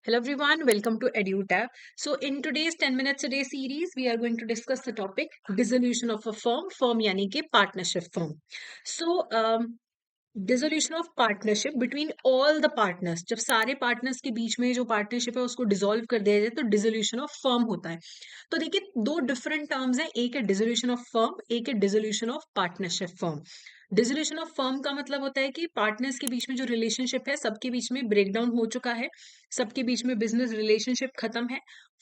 Hello everyone, welcome to EduTab. So in today's 10 minutes a day series, we are going to discuss the topic dissolution of a firm यानी कि partnership firm. So dissolution of partnership between all the partners, जब सारे partners के बीच में जो partnership है उसको dissolve कर दिया जाए तो डिसोल्यूशन ऑफ फर्म होता है। तो देखिए दो डिफरेंट टर्म्स हैं, एक है डिसोल्यूशन ऑफ फर्म, एक है dissolution of partnership firm. Dissolution of firm का मतलब होता है कि पार्टनर्स के बीच में जो रिलेशनशिप है सबके बीच में ब्रेकडाउन हो चुका है, सबके बीच में बिजनेस रिलेशनशिप खत्म है,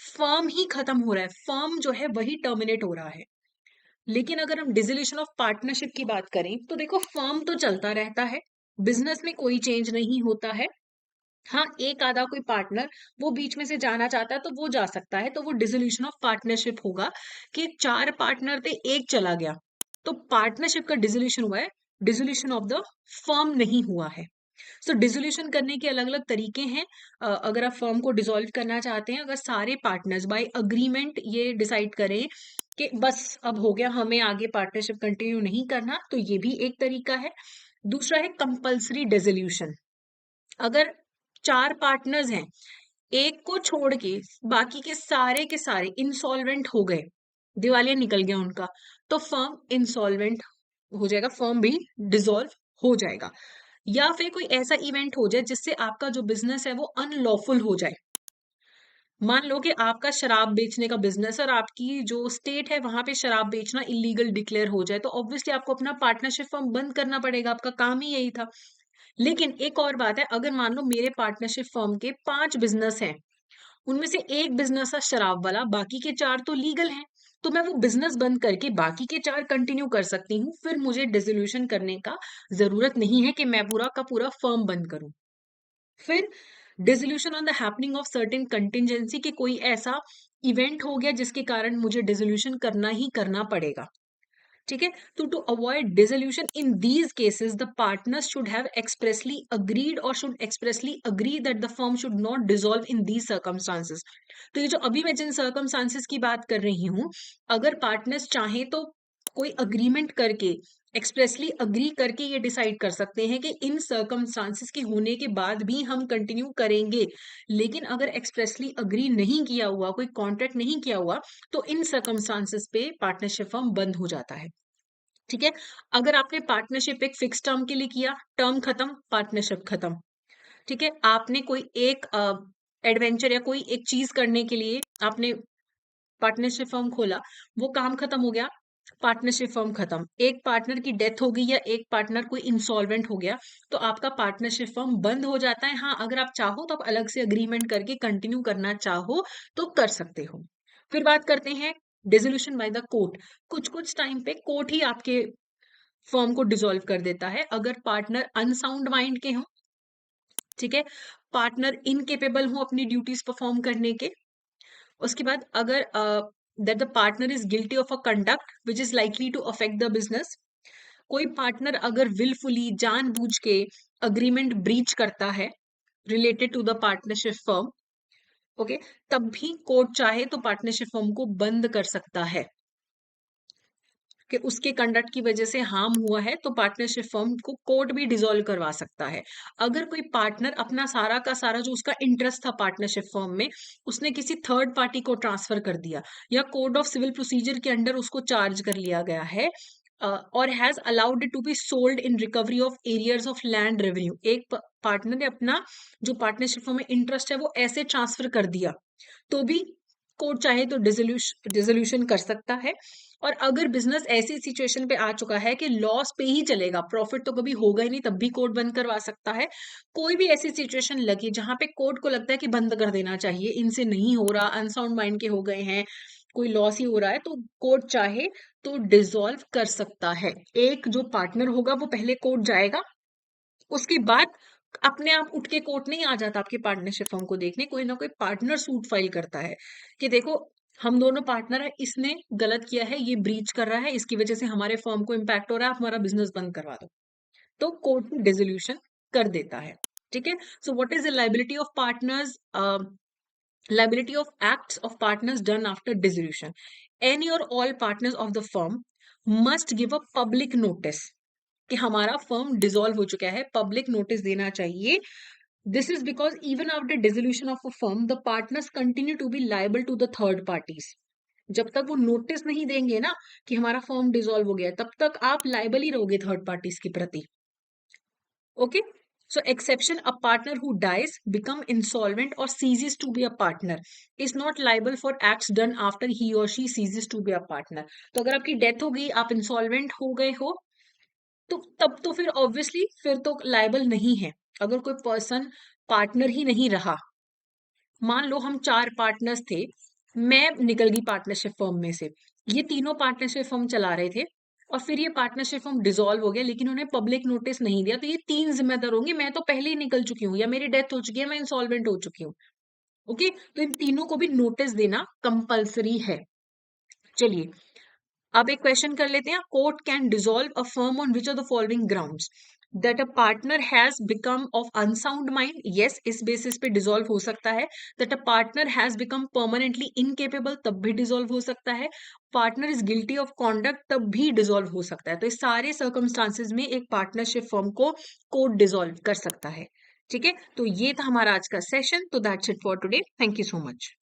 फर्म ही खत्म हो रहा है, फर्म जो है वही टर्मिनेट हो रहा है। लेकिन अगर हम डिसोल्यूशन ऑफ पार्टनरशिप की बात करें तो देखो फर्म तो चलता रहता है, बिजनेस में कोई चेंज नहीं होता है। हाँ, एक आधा कोई पार्टनर वो बीच में से जाना चाहता है तो वो जा सकता है, तो वो डिसोल्यूशन ऑफ पार्टनरशिप होगा कि चार पार्टनर थे एक चला गया, तो पार्टनरशिप का डिसोल्यूशन हुआ है, डिसोल्यूशन ऑफ द फर्म नहीं हुआ है। सो डिसोल्यूशन करने के अलग अलग तरीके हैं। अगर आप फर्म को डिसॉल्व करना चाहते हैं, अगर सारे पार्टनर्स बाय अग्रीमेंट ये डिसाइड करें कि बस अब हो गया, हमें आगे पार्टनरशिप कंटिन्यू नहीं करना, तो ये भी एक तरीका है। दूसरा है कंपल्सरी डिसोल्यूशन। अगर चार पार्टनर्स हैं, एक को छोड़ के बाकी के सारे इंसॉल्वेंट हो गए, दिवालिया निकल गया उनका, तो फर्म इंसॉल्वेंट हो जाएगा, फर्म भी डिसॉल्व हो जाएगा। या फिर कोई ऐसा इवेंट हो जाए जिससे आपका जो बिजनेस है वो अनलॉफुल हो जाए। मान लो कि आपका शराब बेचने का बिजनेस और आपकी जो स्टेट है वहां पे शराब बेचना इलीगल डिक्लेयर हो जाए, तो ऑब्वियसली आपको अपना पार्टनरशिप फर्म बंद करना पड़ेगा, आपका काम ही यही था। लेकिन एक और बात है, अगर मान लो मेरे पार्टनरशिप फर्म के 5 बिजनेस हैं, उनमें से एक बिजनेस है शराब वाला, बाकी के चार तो लीगल हैं, तो मैं वो बिजनेस बंद करके बाकी के चार कंटिन्यू कर सकती हूँ, फिर मुझे डिसोल्यूशन करने का जरूरत नहीं है कि मैं पूरा का पूरा फर्म बंद करूं। फिर dissolution on the happening of certain contingency, कि कोई ऐसा इवेंट हो गया जिसके कारण मुझे डिसोल्यूशन करना ही करना पड़ेगा। ठीक है, तो to avoid dissolution in these cases the partners should have expressly agreed और should expressly agree that the firm should not dissolve in these circumstances. तो ये जो अभी मैं जिन सर्कमस्टांसेस की बात कर रही हूँ, अगर पार्टनर्स चाहें तो कोई अग्रीमेंट करके, एक्सप्रेसली अग्री करके ये डिसाइड कर सकते हैं कि इन सर्कमस्टांसेस के होने के बाद भी हम कंटिन्यू करेंगे। लेकिन अगर एक्सप्रेसली अग्री नहीं किया हुआ, कोई कॉन्ट्रैक्ट नहीं किया हुआ, तो इन सर्कमस्टांसेस पे पार्टनरशिप फर्म बंद हो जाता है। ठीक है, अगर आपने पार्टनरशिप एक फिक्स टर्म के लिए किया, टर्म खत्म, पार्टनरशिप खत्म। ठीक है, आपने कोई एक एडवेंचर या कोई एक चीज करने के लिए आपने पार्टनरशिप फर्म खोला, वो काम खत्म हो गया, पार्टनरशिप फर्म खत्म। एक पार्टनर की डेथ हो गई या एक पार्टनर कोई इंसॉल्वेंट हो गया, तो आपका पार्टनरशिप फर्म बंद हो जाता है। हाँ, अगर आप चाहो तो आप अलग से अग्रीमेंट करके कंटिन्यू करना चाहो तो कर सकते हो। फिर बात करते हैं डिसोल्यूशन बाय द कोर्ट। कुछ कुछ टाइम पे कोर्ट ही आपके फर्म को डिसॉल्व कर देता है, अगर पार्टनर अनसाउंड माइंड के हों। ठीक है, पार्टनर इनकेपेबल हो अपनी ड्यूटीज परफॉर्म करने के। उसके बाद अगर that the partner is guilty of a conduct which is likely to affect the business, कोई पार्टनर अगर विलफुली जानबूझ के अग्रीमेंट ब्रीच करता है related to the partnership firm, okay, तब भी कोर्ट चाहे तो पार्टनरशिप फर्म को बंद कर सकता है कि उसके कंडक्ट की वजह से हार्म हुआ है, तो पार्टनरशिप फर्म को कोर्ट भी डिसॉल्व करवा सकता है। अगर कोई पार्टनर अपना सारा का सारा जो उसका इंटरेस्ट था पार्टनरशिप फर्म में, उसने किसी थर्ड पार्टी को ट्रांसफर कर दिया या कोड ऑफ सिविल प्रोसीजर के अंडर उसको चार्ज कर लिया गया है, और has allowed it to be sold in recovery of arrears of land revenue, एक पार्टनर ने अपना जो पार्टनरशिप फर्म में इंटरेस्ट है वो ऐसे ट्रांसफर कर दिया, तो भी कोर्ट चाहे तो डिसोल्यूशन कर सकता है। और अगर बिजनेस ऐसी सिचुएशन पे आ चुका है कि लॉस पे ही चलेगा, प्रॉफिट तो कभी होगा ही नहीं, तब भी कोर्ट बंद करवा सकता है। कोई भी ऐसी सिचुएशन लगी जहां पे कोर्ट को लगता है कि बंद कर देना चाहिए, इनसे नहीं हो रहा, अनसाउंड माइंड के हो गए हैं, कोई लॉस ही हो रहा है, तो कोर्ट चाहे तो डिसॉल्व कर सकता है। एक जो पार्टनर होगा वो पहले कोर्ट जाएगा, उसके बाद अपने आप उठ के कोर्ट नहीं आ जाता आपके पार्टनरशिप फर्म को देखने, कोई ना कोई पार्टनर सूट फाइल करता है कि देखो हम दोनों पार्टनर है, इसने गलत किया है, ये ब्रीच कर रहा है, इसकी वजह से हमारे फर्म को इम्पैक्ट हो रहा है, आप हमारा बिजनेस बंद करवा दो, तो कोर्ट डिसोल्यूशन कर देता है। ठीक है, so what is the liability of partners? Liability of acts of partners done after dissolution, any और all partners of the firm must give a public notice कि हमारा फर्म डिसॉल्व हो चुका है, पब्लिक नोटिस देना चाहिए This is because even after dissolution of a firm, the partners continue to be liable to the third parties. जब तक वो नोटिस नहीं देंगे ना कि हमारा फर्म डिसॉल्व हो गया है, तब तक आप लाइबल ही रहोगे थर्ड पार्टीज के प्रति. Okay. So exception, a partner who dies, become insolvent or ceases to be a partner is not liable for acts done after he or she ceases to be a partner. तो अगर आपकी death हो गई, आप insolvent हो गए हो, तो तब तो फिर ऑब्वियसली फिर तो लाइबल नहीं है. अगर कोई पर्सन पार्टनर ही नहीं रहा, मान लो हम 4 पार्टनर्स थे, मैं निकल गई पार्टनरशिप फर्म में से, ये तीनों पार्टनरशिप फर्म चला रहे थे और फिर ये पार्टनरशिप फर्म डिसॉल्व हो गया, लेकिन उन्हें पब्लिक नोटिस नहीं दिया, तो ये 3 जिम्मेदार होंगे. मैं तो पहले ही निकल चुकी हूँ या मेरी डेथ हो चुकी है, मैं इंसॉल्वेंट हो चुकी हूँ. ओके. तो इन तीनों को भी नोटिस देना कंपल्सरी है. चलिए, अब एक क्वेश्चन कर लेते हैं. Court can dissolve a firm on which of the following grounds? That a partner has become of unsound mind. Yes, इस बेसिस पे डिसॉल्व हो सकता है. That a partner has become permanently incapable, तब भी डिसॉल्व हो सकता है. Partner is guilty of conduct, तब भी डिसॉल्व हो सकता है. तो इस सारे सर्कमस्टांसेस में एक पार्टनरशिप फर्म को कोर्ट डिसॉल्व कर सकता है. ठीक है, तो ये था हमारा आज का सेशन. तो that's it for today. Thank you so much.